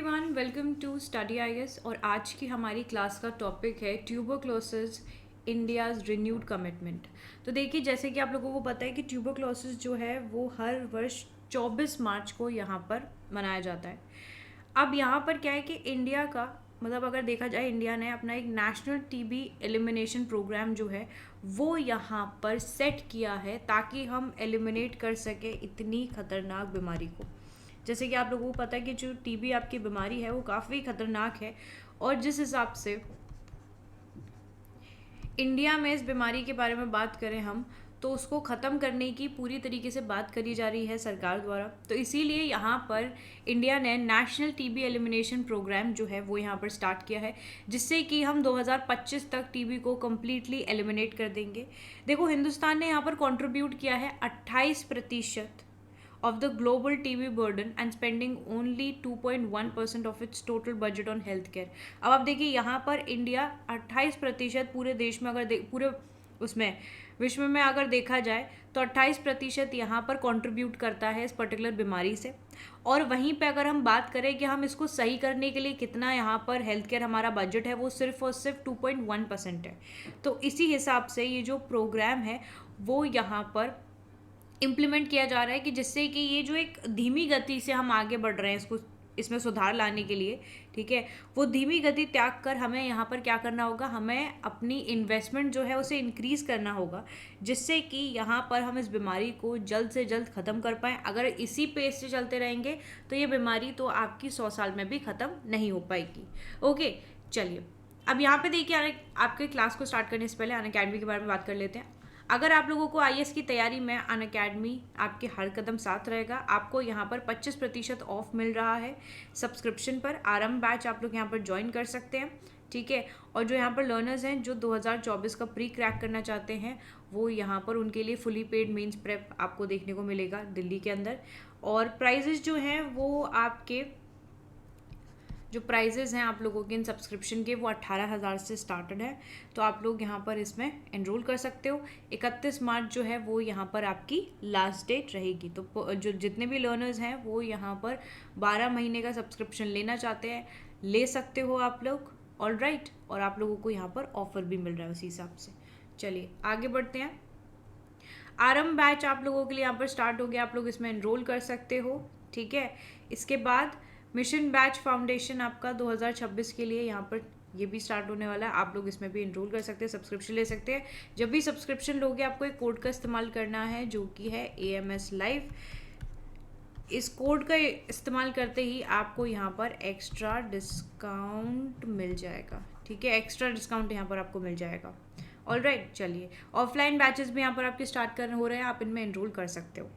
Everyone, welcome to study IAS. और आज की हमारी क्लास का टॉपिक है ट्यूबरक्लोसिस इंडियाज़ रिन्यूड कमिटमेंट। तो देखिए, जैसे कि आप लोगों को पता है कि ट्यूबरक्लोसिस जो है वो हर वर्ष 24 मार्च को यहाँ पर मनाया जाता है। अब यहाँ पर क्या है कि इंडिया का मतलब अगर देखा जाए, इंडिया ने अपना एक नेशनल टीबी एलिमिनेशन प्रोग्राम जो है वो यहाँ पर सेट किया है ताकि हम एलिमिनेट कर सके इतनी खतरनाक बीमारी को। जैसे कि आप लोगों को पता है कि जो टीबी आपकी बीमारी है वो काफ़ी खतरनाक है, और जिस हिसाब से इंडिया में इस बीमारी के बारे में बात करें हम, तो उसको ख़त्म करने की पूरी तरीके से बात करी जा रही है सरकार द्वारा। तो इसीलिए यहाँ पर इंडिया ने नेशनल टीबी एलिमिनेशन प्रोग्राम जो है वो यहाँ पर स्टार्ट किया है, जिससे कि हम 2025 तक टीबी को कम्प्लीटली एलिमिनेट कर देंगे। देखो, हिंदुस्तान ने यहाँ पर कंट्रीब्यूट किया है 28% of the global TB burden and spending only 2.1% of its total budget on healthcare। अब आप देखिए, यहाँ पर इंडिया 28% पूरे देश में पूरे उसमें विश्व में अगर देखा जाए तो 28% यहाँ पर कंट्रीब्यूट करता है इस पर्टिकुलर बीमारी से। और वहीं पे अगर हम बात करें कि हम इसको सही करने के लिए कितना यहाँ पर हेल्थ केयर हमारा बजट है, वो सिर्फ और सिर्फ 2.1% है। तो इसी हिसाब से ये जो प्रोग्राम है वो यहाँ पर इम्प्लीमेंट किया जा रहा है कि जिससे कि ये जो एक धीमी गति से हम आगे बढ़ रहे हैं इसको इसमें सुधार लाने के लिए, ठीक है, वो धीमी गति त्याग कर हमें यहाँ पर क्या करना होगा, हमें अपनी इन्वेस्टमेंट जो है उसे इंक्रीज़ करना होगा, जिससे कि यहाँ पर हम इस बीमारी को जल्द से जल्द ख़त्म कर पाएँ। अगर इसी पेस से चलते रहेंगे तो ये बीमारी तो आपकी 100 साल में भी ख़त्म नहीं हो पाएगी। ओके, चलिए अब यहाँ पे देखिए, आपके क्लास को स्टार्ट करने से पहले अनअकैडमी के बारे में बात कर लेते हैं। अगर आप लोगों को आईएएस की तैयारी में अनअकैडमी आपके हर कदम साथ रहेगा। आपको यहाँ पर 25% ऑफ मिल रहा है सब्सक्रिप्शन पर। आरंभ बैच आप लोग यहाँ पर ज्वाइन कर सकते हैं, ठीक है। और जो यहाँ पर लर्नर्स हैं जो 2024 का प्री क्रैक करना चाहते हैं, वो यहाँ पर उनके लिए फुली पेड मेंस प्रेप आपको देखने को मिलेगा दिल्ली के अंदर। और प्राइजेस जो हैं वो आपके जो प्राइजेज़ हैं आप लोगों के इन सब्सक्रिप्शन के, वो 18,000 से स्टार्टेड है। तो आप लोग यहाँ पर इसमें एनरोल कर सकते हो। 31 मार्च जो है वो यहाँ पर आपकी लास्ट डेट रहेगी। तो जो जितने भी लर्नर्स हैं वो यहाँ पर 12 महीने का सब्सक्रिप्शन लेना चाहते हैं, ले सकते हो आप लोग। ऑल राइट, और आप लोगों को यहाँ पर ऑफर भी मिल रहा है उसी हिसाब से। चलिए आगे बढ़ते हैं। आरंभ बैच आप लोगों के लिए यहाँ पर स्टार्ट हो गया, आप लोग इसमें एनरोल कर सकते हो, ठीक है। इसके बाद मिशन बैच फाउंडेशन आपका 2026 के लिए यहाँ पर ये भी स्टार्ट होने वाला है। आप लोग इसमें भी एनरोल कर सकते हैं, सब्सक्रिप्शन ले सकते हैं। जब भी सब्सक्रिप्शन लोगे आपको एक कोड का इस्तेमाल करना है जो कि है AMS लाइव। इस कोड का इस्तेमाल करते ही आपको यहाँ पर एक्स्ट्रा डिस्काउंट मिल जाएगा, ठीक है। एक्स्ट्रा डिस्काउंट यहाँ पर आपको मिल जाएगा। ऑल राइट, चलिए ऑफलाइन बैचेस भी यहाँ पर आपके स्टार्ट हो रहे हैं, आप इनमें एनरोल कर सकते हो।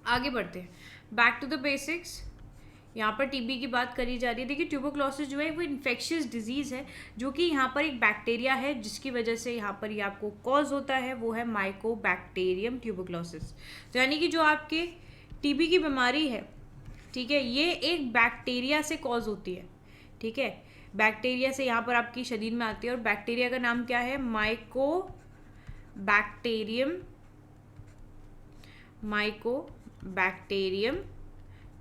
आगे बढ़ते हैं, बैक टू द बेसिक्स। यहाँ पर टीबी की बात करी जा रही है। देखिए, ट्यूबरक्लोसिस जो है वो इन्फेक्शियस डिजीज़ है, जो कि यहाँ पर एक बैक्टीरिया है जिसकी वजह से यहाँ पर ये आपको कॉज होता है, वो है माइकोबैक्टीरियम ट्यूबरक्लोसिस। तो यानी कि जो आपके टीबी की बीमारी है, ठीक है, ये एक बैक्टीरिया से कॉज होती है, ठीक है। बैक्टीरिया से यहाँ पर आपकी शरीर में आती है, और बैक्टीरिया का नाम क्या है, माइकोबैक्टीरियम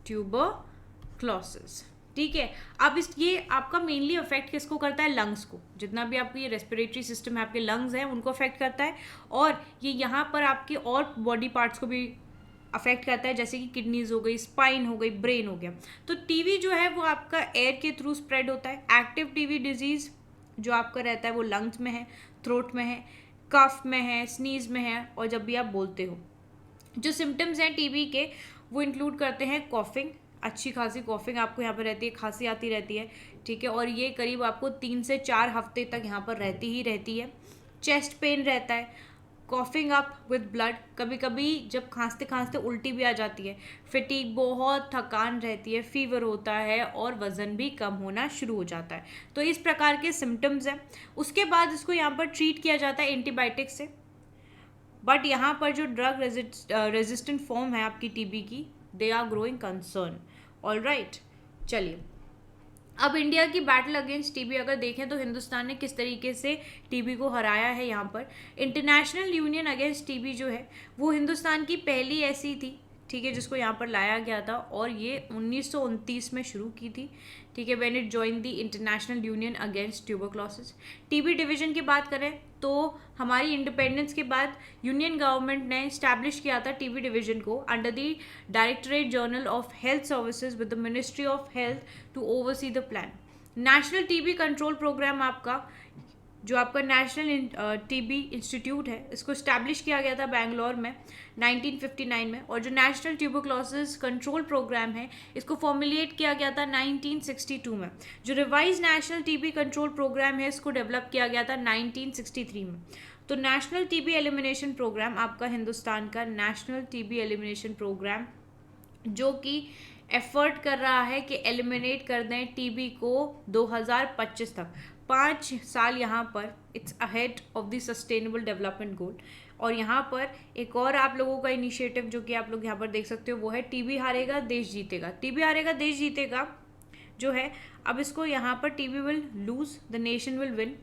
ट्यूबरक्लोसिस, ठीक है। अब ये आपका मेनली अफेक्ट किसको करता है, लंग्स को। जितना भी आपकी ये रेस्पिरेटरी सिस्टम है, आपके लंग्स हैं, उनको अफेक्ट करता है। और ये यहाँ पर आपके और बॉडी पार्ट्स को भी अफेक्ट करता है, जैसे कि किडनीज हो गई, स्पाइन हो गई, ब्रेन हो गया। तो टीबी जो है वो आपका एयर के थ्रू स्प्रेड होता है। एक्टिव टीबी डिजीज़ जो आपका रहता है वो लंग्स में है, थ्रोट में है, कफ में है, स्नीज में है, और जब भी आप बोलते हो। जो सिम्टम्स हैं टीबी के वो इंक्लूड करते हैं कॉफिंग, अच्छी खासी कॉफिंग आपको यहाँ पर रहती है, खांसी आती रहती है, ठीक है। और ये करीब आपको 3 से 4 हफ्ते तक यहाँ पर रहती ही रहती है। चेस्ट पेन रहता है, कॉफिंग अप विद ब्लड, कभी कभी जब खांसते खांसते उल्टी भी आ जाती है, फिटीग, बहुत थकान रहती है, फीवर होता है, और वज़न भी कम होना शुरू हो जाता है। तो इस प्रकार के सिम्टम्स हैं। उसके बाद इसको यहाँ पर ट्रीट किया जाता है एंटीबायोटिक से। बट यहाँ पर जो ड्रग रेजिस्टेंट फॉर्म है आपकी टीबी की, they are growing concern. All right, चलिए अब इंडिया की बैटल अगेंस्ट टीबी अगर देखें तो हिंदुस्तान ने किस तरीके से टीबी को हराया है। यहाँ पर इंटरनेशनल यूनियन अगेंस्ट टीबी जो है वो हिंदुस्तान की पहली ऐसी थी ठीक है, जिसको यहाँ पर लाया गया था और ये 1929 में शुरू की थी, ठीक है, when it join the international union against tuberculosis. TB division की बात करें तो हमारी इंडिपेंडेंस के बाद यूनियन गवर्नमेंट ने इस्टेब्लिश किया था टीबी डिवीजन को under the directorate general of health services with the ministry of health to oversee the plan. National TB control programme आपका जो आपका नेशनल टीबी इंस्टीट्यूट है, इसको इस्टेब्लिश किया गया था बेंगलोर में 1959 में, और जो नेशनल ट्यूबरक्लोसिस कंट्रोल प्रोग्राम है इसको फॉर्मुलेट किया गया था 1962 में। जो revise national TB control programme है इसको डेवलप किया गया था 1963 में। तो नेशनल टीबी एलिमिनेशन प्रोग्राम आपका हिंदुस्तान का नेशनल टीबी एलिमिनेशन प्रोग्राम जो कि एफर्ट कर रहा है कि एलिमिनेट कर दें टीबी को 2025 तक, 5 साल यहाँ पर it's ahead of the sustainable development goal. और यहाँ पर एक और आप लोगों का इनिशिएटिव जो कि आप लोग यहाँ पर देख सकते हो वो है टीबी हारेगा देश जीतेगा। टीबी हारेगा देश जीतेगा जो है, अब इसको यहाँ पर TB will lose the nation will win,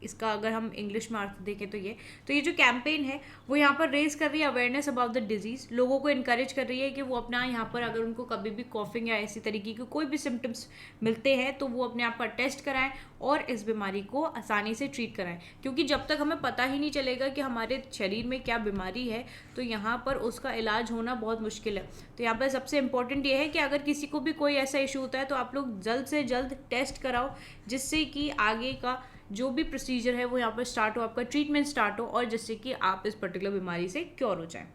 इसका अगर हम इंग्लिश में अर्थ देखें तो ये जो कैंपेन है वो यहाँ पर रेज कर रही है अवेयरनेस अबाउट द डिजीज़, लोगों को इनकरेज कर रही है कि वो अपना यहाँ पर अगर उनको कभी भी कॉफिंग या ऐसी तरीके के कोई भी सिम्टम्स मिलते हैं तो वो अपने आप का टेस्ट कराएं और इस बीमारी को आसानी से ट्रीट कराएं, क्योंकि जब तक हमें पता ही नहीं चलेगा कि हमारे शरीर में क्या बीमारी है तो यहाँ पर उसका इलाज होना बहुत मुश्किल है। तो यहाँ पर सबसे इम्पोर्टेंट ये है कि अगर किसी को भी कोई ऐसा इशू होता है तो आप लोग जल्द से जल्द टेस्ट कराओ, जिससे कि आगे का जो भी प्रोसीजर है वो यहाँ पर स्टार्ट हो, आपका ट्रीटमेंट स्टार्ट हो और जिससे कि आप इस पर्टिकुलर बीमारी से क्योर हो जाए।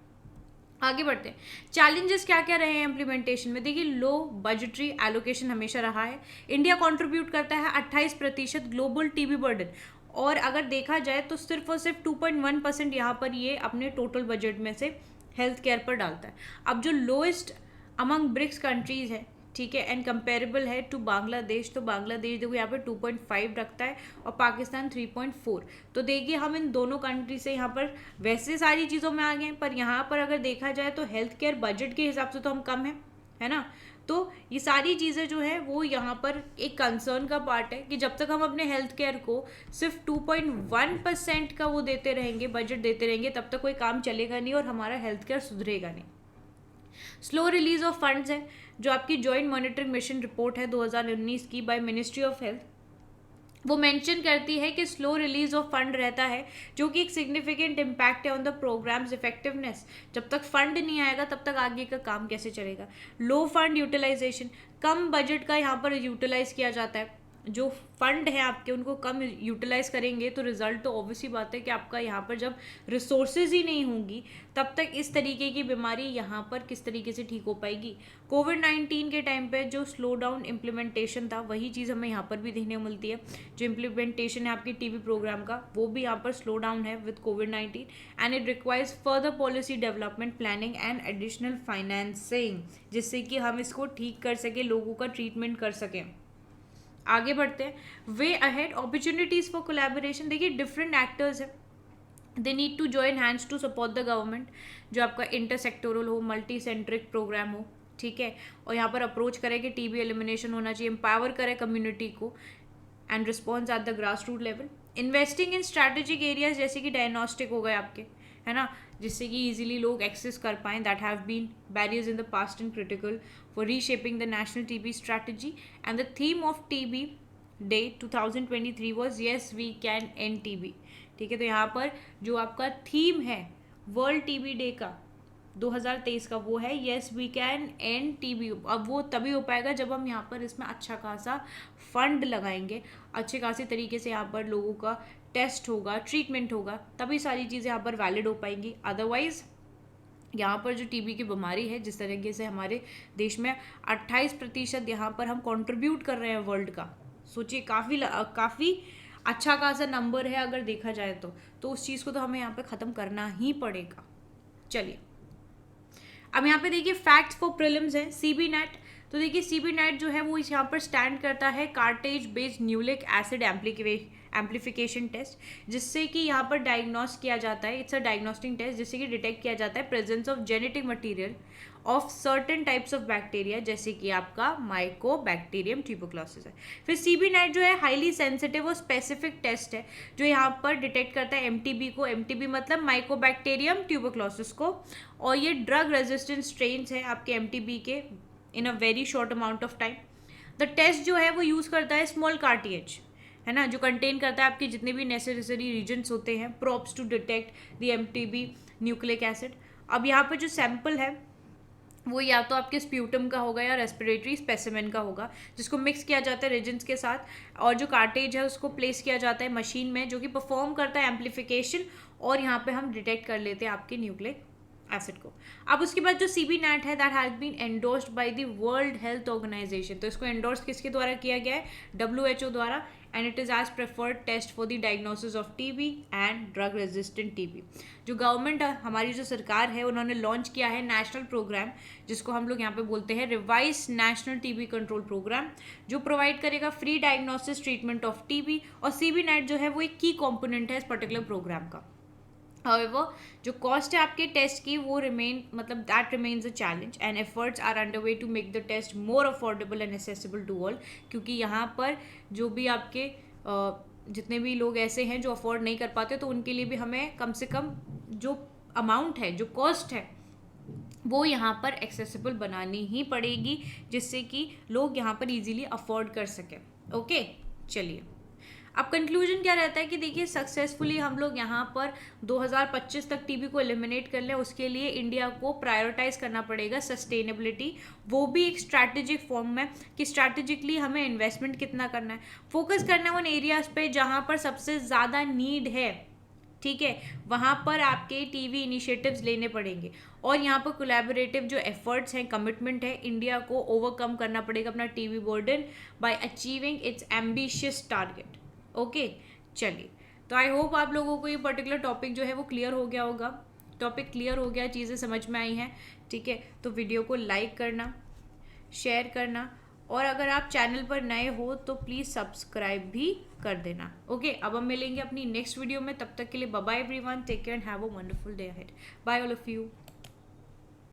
आगे बढ़ते हैं, चैलेंजेस क्या क्या रहे हैं इम्प्लीमेंटेशन में। देखिए, लो बजटरी एलोकेशन हमेशा रहा है। इंडिया कंट्रीब्यूट करता है 28% ग्लोबल टीबी बर्डन, और अगर देखा जाए तो सिर्फ और सिर्फ 2.1% यहाँ पर ये अपने टोटल बजट में से हेल्थ केयर पर डालता है। अब जो लोएस्ट अमंग ब्रिक्स कंट्रीज है, ठीक है, एंड कंपेरेबल है टू बांग्लादेश, तो बांग्लादेश देखो यहाँ पर 2.5 रखता है और पाकिस्तान 3.4। तो देखिए हम इन दोनों कंट्री से यहाँ पर वैसे सारी चीज़ों में आ गए हैं, पर यहाँ पर अगर देखा जाए तो हेल्थ केयर बजट के हिसाब से तो हम कम है ना। तो ये सारी चीज़ें जो है वो यहाँ पर एक कंसर्न का पार्ट है कि जब तक हम अपने हेल्थ केयर को सिर्फ 2.1% का वो देते रहेंगे, बजट देते रहेंगे, तब तक कोई काम चलेगा नहीं और हमारा हेल्थ केयर सुधरेगा नहीं। स्लो रिलीज ऑफ फंड्स है, जो आपकी जॉइंट मॉनिटरिंग मिशन रिपोर्ट है 2019 की बाय मिनिस्ट्री ऑफ हेल्थ, वो मेंशन करती है कि स्लो रिलीज ऑफ फंड रहता है, जो कि एक सिग्निफिकेंट इम्पैक्ट है ऑन द प्रोग्राम्स इफेक्टिवनेस। जब तक फंड नहीं आएगा तब तक आगे का काम कैसे चलेगा। लो फंड यूटिलाइजेशन, कम बजट का यहाँ पर यूटिलाइज किया जाता है, जो फंड है आपके उनको कम यूटिलाइज करेंगे तो रिजल्ट तो ऑब्वियसली बात है कि आपका यहाँ पर जब रिसोर्सेज ही नहीं होंगी तब तक इस तरीके की बीमारी यहाँ पर किस तरीके से ठीक हो पाएगी। कोविड-19 के टाइम पे जो स्लो डाउन इम्प्लीमेंटेशन था वही चीज़ हमें यहाँ पर भी देखने को मिलती है। जो इम्प्लीमेंटेशन है आपकी टीबी प्रोग्राम का वो भी यहाँ पर स्लो डाउन है with covid and it requires further policy development planning and additional financing, जिससे कि हम इसको ठीक कर सकें, लोगों का ट्रीटमेंट कर सकें। आगे बढ़ते हैं, वे अहेड अपॉर्चुनिटीज़ फॉर कोलैबोरेशन। देखिए डिफरेंट एक्टर्स है, they need to join hands to support the government, जो आपका इंटरसेक्टोरल हो, मल्टी सेंट्रिक प्रोग्राम हो, ठीक है, और यहाँ पर अप्रोच करें कि टीबी एलिमिनेशन होना चाहिए, एम्पावर करें कम्युनिटी को and response at the grass root level. Investing in strategic areas जैसे कि डायग्नोस्टिक हो गए आपके, है ना, जिससे कि इजीली लोग एक्सेस कर पाएँ, that have been barriers in the past and critical for reshaping the national TB strategy, and the theme of TB Day 2023 was Yes We Can End TB, ठीक है। तो यहाँ पर जो आपका थीम है वर्ल्ड टीबी डे का 2023 का वो है Yes We Can End TB। अब वो तभी हो पाएगा जब हम यहाँ पर इसमें अच्छा खासा फंड लगाएंगे, अच्छे खासे तरीके से यहाँ पर लोगों का टेस्ट होगा, ट्रीटमेंट होगा, तभी सारी चीज़ें यहाँ पर वैलिड हो पाएंगी। अदरवाइज यहाँ पर जो टीबी की बीमारी है, जिस तरीके से हमारे देश में 28% यहाँ पर हम कंट्रीब्यूट कर रहे हैं वर्ल्ड का, सोचिए काफ़ी अच्छा खासा नंबर है अगर देखा जाए तो उस चीज़ को तो हमें यहाँ पे ख़त्म करना ही पड़ेगा। चलिए अब यहाँ पे देखिए फैक्ट्स फॉर प्रीलिम्स है। सीबी नेट तो देखिए सीबी नाइट जो है वो इस यहाँ पर स्टैंड करता है cartridge based nucleic acid amplification test, जिससे कि यहाँ पर डायग्नोस किया जाता है, इट्स अ डायग्नोस्टिक टेस्ट जिससे कि डिटेक्ट किया जाता है presence of genetic material of certain types of bacteria, जैसे कि आपका माइकोबैक्टीरियम ट्यूबरक्लोसिस है। फिर सीबी नाइट जो है हाईली सेंसिटिव और स्पेसिफिक टेस्ट है जो यहाँ पर डिटेक्ट करता है एमटीबी को, एमटीबी मतलब माइकोबैक्टीरियम ट्यूबरक्लोसिस को, और ये ड्रग रेजिस्टेंट स्ट्रेन्स है आपके एमटीबी के in a very short amount of time. The test जो है वो यूज़ करता है स्मॉल कार्टिएज, है ना, जो कंटेन करता है आपके जितने भी नेसेसरी रीजन्स होते हैं, probes to detect the MTB nucleic acid. अब यहाँ पर जो सैंपल है वो या तो आपके स्प्यूटम का होगा या रेस्पिरेटरी स्पेसिमेन का होगा, जिसको मिक्स किया जाता है रिजेंट्स के साथ, और जो कार्टेज है उसको प्लेस किया जाता है मशीन में जो कि परफॉर्म करता है एम्प्लीफिकेशन, और यहाँ पे हम डिटेक्ट कर लेते हैं आपके न्यूक्लिक एसिड को। अब उसके बाद जो सीबी नैट है that has been endorsed by the World Health Organization, तो इसको एंडोर्स किसके द्वारा किया गया है, WHO द्वारा, and it is as preferred test for the diagnosis of TB and drug resistant TB. जो गवर्नमेंट हमारी जो सरकार है उन्होंने लॉन्च किया है नेशनल प्रोग्राम, जिसको हम लोग यहाँ पे बोलते हैं revise national TB control programme, जो प्रोवाइड करेगा free diagnosis treatment of TB, और सीबी नेट जो है वो एक की कॉम्पोनेंट है इस पर्टिकुलर प्रोग्राम का। However, जो कॉस्ट है आपके टेस्ट की वो मतलब that remains a challenge, and efforts are under way to make the test more affordable and accessible to all, क्योंकि यहाँ पर जो भी आपके जितने भी लोग ऐसे हैं जो अफोर्ड नहीं कर पाते, तो उनके लिए भी हमें कम से कम जो अमाउंट है, जो कॉस्ट है, वो यहाँ पर एक्सेसिबल बनानी ही पड़ेगी, जिससे कि लोग यहाँ पर इजीली अफोर्ड कर सकें। ओके, चलिए अब कंक्लूजन क्या रहता है कि देखिए सक्सेसफुली हम लोग यहाँ पर 2025 तक टीबी को एलिमिनेट कर लें, उसके लिए इंडिया को प्रायोरिटाइज करना पड़ेगा सस्टेनेबिलिटी, वो भी एक स्ट्रैटेजिक फॉर्म में कि स्ट्रैटेजिकली हमें इन्वेस्टमेंट कितना करना है, फोकस करना है उन एरियाज पे जहाँ पर सबसे ज़्यादा नीड है, ठीक है, वहाँ पर आपके टीवी इनिशिएटिव्स लेने पड़ेंगे, और यहाँ पर कोलैबोरेटिव जो एफर्ट्स हैं, कमिटमेंट है, इंडिया को ओवरकम करना पड़ेगा अपना TV burden bye achieving it's ambitious target. Okay, चलिए, तो आई होप आप लोगों को ये पर्टिकुलर टॉपिक जो है वो क्लियर हो गया होगा, टॉपिक क्लियर हो गया, चीज़ें समझ में आई हैं, ठीक है। तो वीडियो को लाइक करना, शेयर करना, और अगर आप चैनल पर नए हो तो प्लीज़ सब्सक्राइब भी कर देना। ओके, अब हम मिलेंगे अपनी नेक्स्ट वीडियो में, तब तक के लिए bye bye everyone, take care and have a wonderful day ahead, bye all of you.